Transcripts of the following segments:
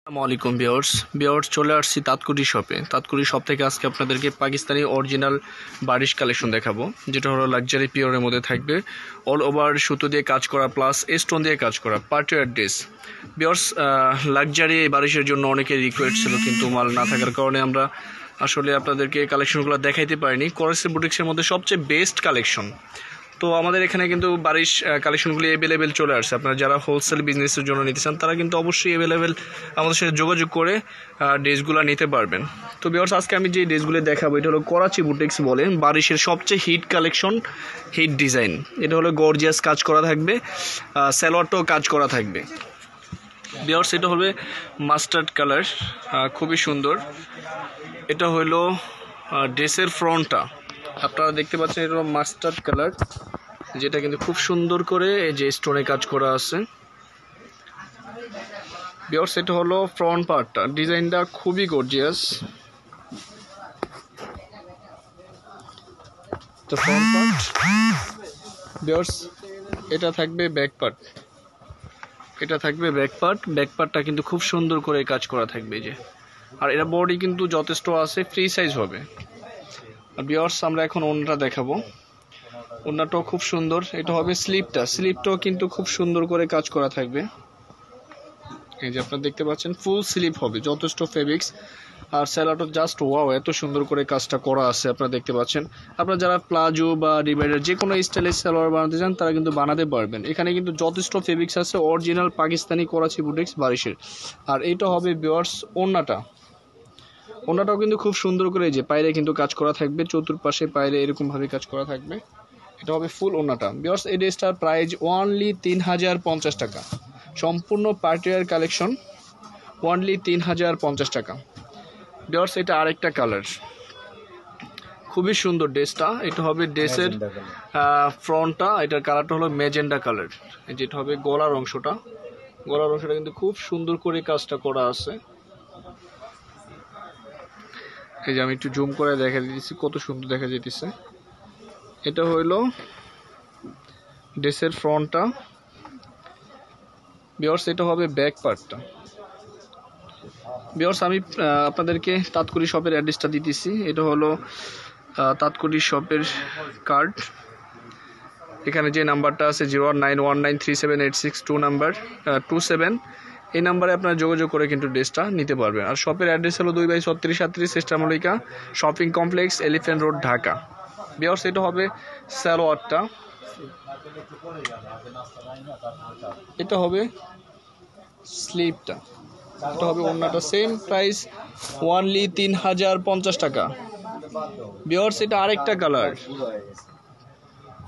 আসসালামু আলাইকুম ভিউয়ার্স চলে আসছি তাতকুরি শপ থেকে আজকে আপনাদেরকে পাকিস্তানি অরিজিনাল বারিশ কালেকশন দেখাবো, যেটা হলো লাক্সারি পিওরের মধ্যে থাকবে। অল ওভার সুতো দিয়ে কাজ করা প্লাস স্টোন দিয়ে কাজ করা party wear dress. Viewers, luxury বারিশের জন্য অনেকের রিকোয়েস্ট ছিল, কিন্তু মাল না থাকার কারণে আমরা আসলে আপনাদেরকে কালেকশনগুলো দেখাইতে পারিনি। কোরাসি বুটিক্সের মধ্যে সবচেয়ে বেস্ট কালেকশন। তো আমাদের এখানে কিন্তু বারিশ কালেকশনগুলি অ্যাভেলেবেল চলে আসছে। আপনারা যারা হোলসেল বিজনেসের জন্য নিতে চান তারা কিন্তু অবশ্যই অ্যাভেলেবেল আমাদের সাথে যোগাযোগ করে ড্রেসগুলো নিতে পারবেন। তো ভিউয়ার্স, আজকে আমি যে ড্রেসগুলো দেখাবো এটা হলো করাচি বুটিক্স বলে বারিশের সবচেয়ে হিট কালেকশন, হিট ডিজাইন। এটা হলো গর্জিয়াস কাজ করা থাকবে, সালোয়ারটাও কাজ করা থাকবে। ভিউয়ার্স, এটা হবে মাস্টার্ড কালার, খুবই সুন্দর। এটা হলো ড্রেসের ফ্রন্টটা, আপনারা দেখতে পাচ্ছেন এটা মাস্টার্ড কালার, যেটা কিন্তু খুব সুন্দর করে এই যে স্টোনে কাজ করা আছে। ভিউয়ার্স, এটা হলো ফ্রন্ট পার্টটা, ডিজাইনটা খুবই গর্জিয়াস। তো ফ্রন্ট পার্ট ভিউয়ার্স, এটা থাকবে ব্যাক পার্ট, ব্যাক পার্টটা কিন্তু খুব সুন্দর করে কাজ করা থাকবে এই যে। আর এটা বডি কিন্তু যথেষ্ট আছে, ফ্রি সাইজ হবে। আর ভিউয়ার্স, আমরা এখন ওড়নাটা দেখাবো। ওড়নাটাও খুব সুন্দর। এটা হবে স্লিপটাও কিন্তু খুব সুন্দর করে কাজ করা থাকবে। এই যে আপনারা দেখতে পাচ্ছেন ফুল স্লিপ হবে, যথেষ্ট ফেব্রিক্স। আর স্যালোয়ারটা জাস্ট ওয়াও, এত সুন্দর করে কাজটা করা আছে আপনারা দেখতে পাচ্ছেন। আপনারা যারা প্লাজো বা ডিভাইডার যে কোনো স্টাইলের সালোয়ার বানাতে চান তারা কিন্তু বানাতে পারবেন। এখানে কিন্তু যথেষ্ট ফেব্রিক্স আছে, অরিজিনাল পাকিস্তানি করাচি বুটিক্স বারিশের। আর এইটা হবে ভিউয়ার্স ওড়নাটাও কিন্তু খুব সুন্দর করে এই যে পায়রে কিন্তু কাজ করা থাকবে, চতুর্পাশে পায়রে এরকমভাবে কাজ করা থাকবে। এটা হবে ফুল ওড়নাটা। ভিউয়ার্স, এই ড্রেসটার প্রাইস অনলি 3050 টাকা। সম্পূর্ণ পার্টিওয়ার কালেকশন, অনলি 3050 টাকা। ভিউয়ার্স, এটা আরেকটা কালার, খুবই সুন্দর ড্রেসটা। এটা হবে ড্রেসের ফ্রন্টটা, এটার কালারটা হলো ম্যাজেন্ডা কালার। যেটা হবে গলার অংশটা কিন্তু খুব সুন্দর করে কাজটা করা আছে। এই যে আমি একটু জুম করে দেখা দিতেছি, কত সুন্দর দেখা যেতেছে। এটা হইল ড্রেসের ফ্রন্টটা। ভিউয়ার্স, এটা হবে ব্যাক পার্টটা। ভিউয়ার্স, আমি আপনাদেরকে তাতকুরি শপের অ্যাড্রেসটা দিতেছি। এটা হলো তাতকুরি শপের কার্ড। এখানে যে নাম্বারটা আছে 091937862 নাম্বার 27, এই নাম্বারে আপনারা যোগাযোগ করে কিন্তু ড্রেসটা নিতে পারবেন। আর শপের অ্যাড্রেস হলো 2/3637 sister Mallika shopping complex, elephant road, Dhaka. Viewers, এটা হবে সালোয়ারটা, এটা হবে স্লিপটা, এটা হবে ওড়নাটা। সেম প্রাইস, অনলি 3050 টাকা। ভিউয়ার্স, এটা আরেকটা কালার,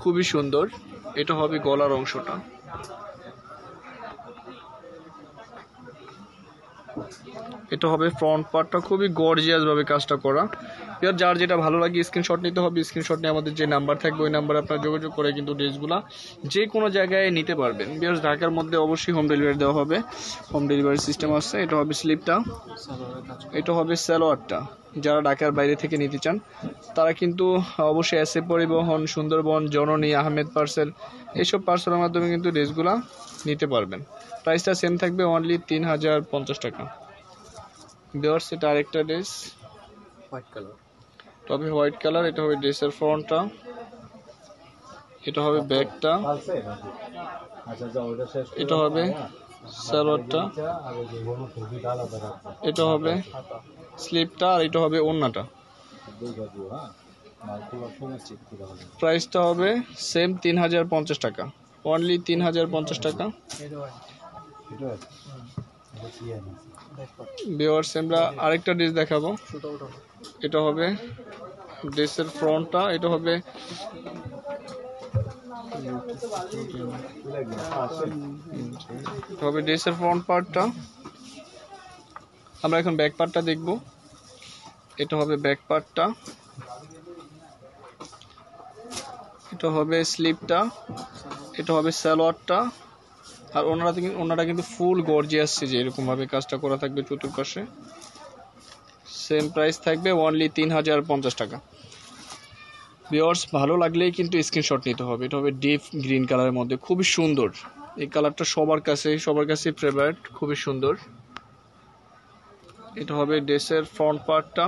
খুবই সুন্দর। এটা হবে গলার অংশটা, এটা হবে ফ্রন্ট পার্টটা, খুবই গর্জিয়াস ভাবে কাজটা করা। এবার যার যেটা ভালো লাগে স্ক্রিনশট নিতে হবে। স্ক্রিনশট নিয়ে আমাদের যে নাম্বার থাকবে ওই নাম্বারে আপনারা যোগাযোগ করে কিন্তু ড্রেসগুলো যে কোনো জায়গায় নিতে পারবেন। বিকজ ঢাকার মধ্যে অবশ্যই হোম ডেলিভারি দেওয়া হবে, হোম ডেলিভারি সিস্টেম আছে। এটা হবে স্লিপটা, এটা হবে সালোয়ারটা। যারা ঢাকার বাইরে থেকে নিতে চান তারা কিন্তু অবশ্যই এসএ পরিবহন, সুন্দরবন, জননী, আহমেদ পার্সেল, এইসব পার্সেলের মাধ্যমে কিন্তু ড্রেসগুলো নিতে পারবেন। প্রাইসটা সেম থাকবে, অনলি 3050 টাকা। ভিউয়ার্স, এটা আরেকটা ড্রেস, হোয়াইট কালার, তবে হোয়াইট কালার। এটা হবে ড্রেসের ফ্রন্টটা, এটা হবে ব্যাকটা, এটা হবে সালোয়ারটা, এটা হবে স্লিপটা, আর এটা হবে ওড়নাটা। প্রাইসটা হবে সেম 3050 টাকা, অনলি 3050 টাকা। ভিউয়ার্স, আমরা আরেকটা ড্রেস দেখাবো। এটা হবে ড্রেসের ফ্রন্টটা, এটা হবে ড্রেসের ফ্রন্ট পার্টটা। আমরা এখন ব্যাক পার্টটা দেখব। এটা হবে ব্যাক পার্টটা, এটা হবে স্লিপটা, এটা হবে সালোয়ারটা। আর ওনারা কিন্তু ফুল গর্জিয়াস, যে এরকম ভাবে কাজটা করা থাকবে চতুর্পাশে। সেম প্রাইস থাকবে, অনলি 3050 টাকা। ভিউয়ার্স, ভালো লাগলেই কিন্তু স্ক্রিনশট নিতে হবে। এটা হবে ডিপ গ্রিন কালারের মধ্যে, খুবই সুন্দর। এই কালারটা সবার কাছে ফেভারিট, খুবই সুন্দর। এটা হবে ড্রেসের ফ্রন্ট পার্টটা,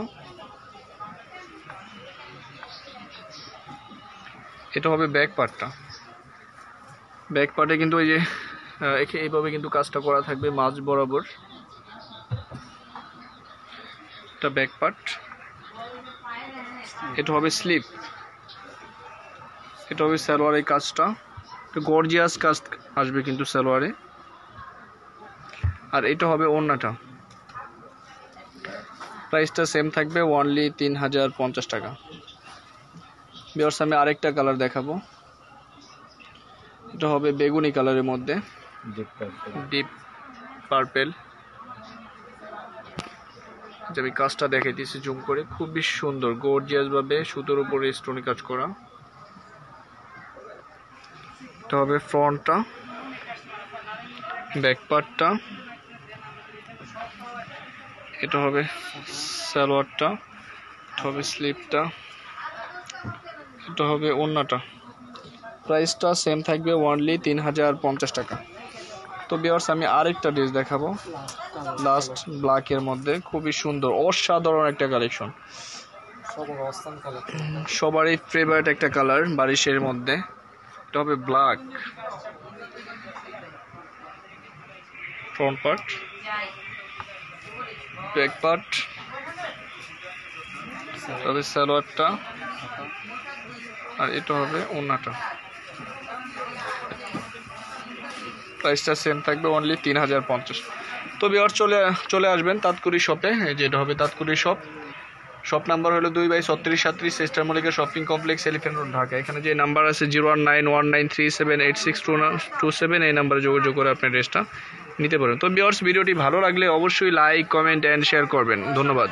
এটা হবে ব্যাক পার্টটা। ব্যাক পার্টে কিন্তু এই যে এইভাবে কিন্তু কাজটা করা থাকবে মাঝ বরাবর, এটা ব্যাক পার্ট। এটা হবে স্লিপ, এটা হবে সালোয়ারের কাজটা, গর্জিয়াস কাজ আসবে কিন্তু সালোয়ারে। আর এটা হবে ওড়নাটা, প্রাইসটা সেম থাকবে অনলি 3050 টাকা। ভিউয়ার্স আমি আরেকটা কালার দেখাবো, এটা হবে বেগুনি কালারের মধ্যে, ডিপ পার্পেল। আমি কাজটা দেখাই দিয়েছি জুম করে, খুবই সুন্দর গর্জিয়াস ভাবে সুতোর উপরে স্টোনে কাজ করা। এটা হবে ফ্রন্টটা, ব্যাক পার্টটা, এটা হবে সালোয়ারটা, এটা হবে স্লিপটা, এটা হবে ওড়নাটা। প্রাইসটা সেম থাকবে অনলি 3050 টাকা। তো ভিউয়ার্স আমি আরেকটা ড্রেস দেখাবো লাস্ট ব্ল্যাকের মধ্যে, খুবই সুন্দর অসাধারণ একটা কালেকশন, সবারই ফেভারিট একটা কালার বারিশের মধ্যে। এটা হবে black, front part, back part, তবে সালোয়ারটা, আর এটা হবে ওড়নাটা। প্রাইসটা সেম থাকবে অনলি 3050। তো ভিউয়ার্স চলে আসবেন তাৎকুরি শপে, যেটা হবে তাৎকুরি শপ নাম্বার হলো 2/3637 sister Mallika shopping complex, elephant road, Dhaka. এখানে যে নাম্বার আছে 01919378627, এই নাম্বারে যোগাযোগ করে আপনি ড্রেসটা নিতে পারেন। তো ভিউয়ার্স ভিডিওটি ভালো লাগলে অবশ্যই লাইক, কমেন্ট অ্যান্ড শেয়ার করবেন। ধন্যবাদ।